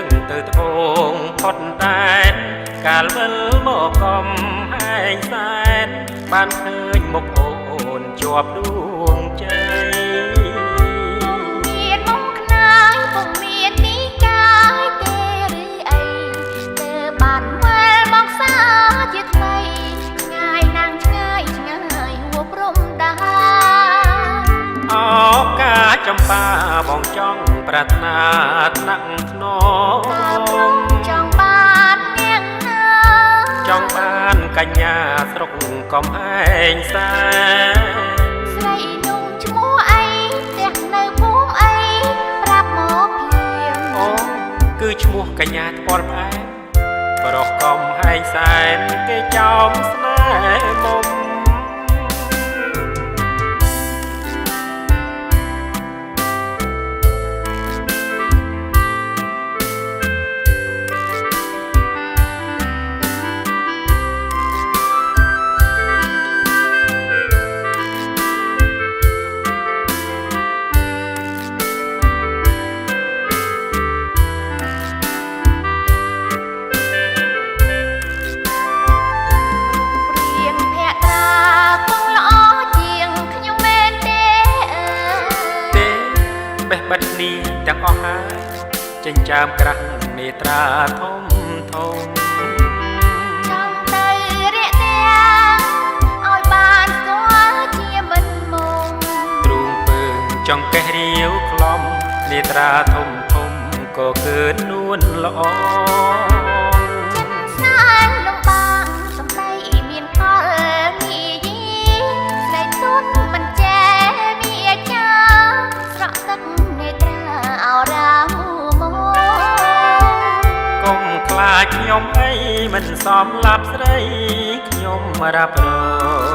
ងទៅត្បូងផុតតែនកាលវិលមកកំហែងសែនបានឃើញមុខអូនជាប់ដួងใจមានមុខខ្នាយពុំមានទីកាយទេឬអីទើបបានវិលមកសាជាថ្មីឆ្ងាយណាស់ឆ្ងាយឆ្ងាយហួព្រំដាឱកាសចំបាបងចង់ប្រាថ្នាថ្នាក់ធ្នមចង់បាននាងណាចង់បានកញ្ញាស្រុកកំហែងសែនស្រីนุ่មឈ្មោះអីផ្ទះនៅភូមិអីប្រាប់មកភ្លាមអូគឺឈ្មោះកញ្ញាថ្ពាល់ផ្អែមបរោះកំហែងសែនគេចោមស្នេហ៍មុំបិទគ្នាទាំងអស់ហើយចិញ្ចើមក្រាស់នេត្រាធំធំចង់ទៅរាក់ទាំងឲ្យបានស្គាល់ជាមិនមកទ្រូងពើងចង់កេះរាវខ្លំនេត្រាធំធំក៏គឺនួនល្អចិត្តស្នេហ៍លំបាកសំដីមានផលងាយស្រីទុនមិនចេះមានចាស្រក់ទឹកនេត្រាអរ៉ាមកកុំខ្លាចខ្ញុំអីមិនសមឡាប់ស្រីខ្ញុំរ៉ាប់រង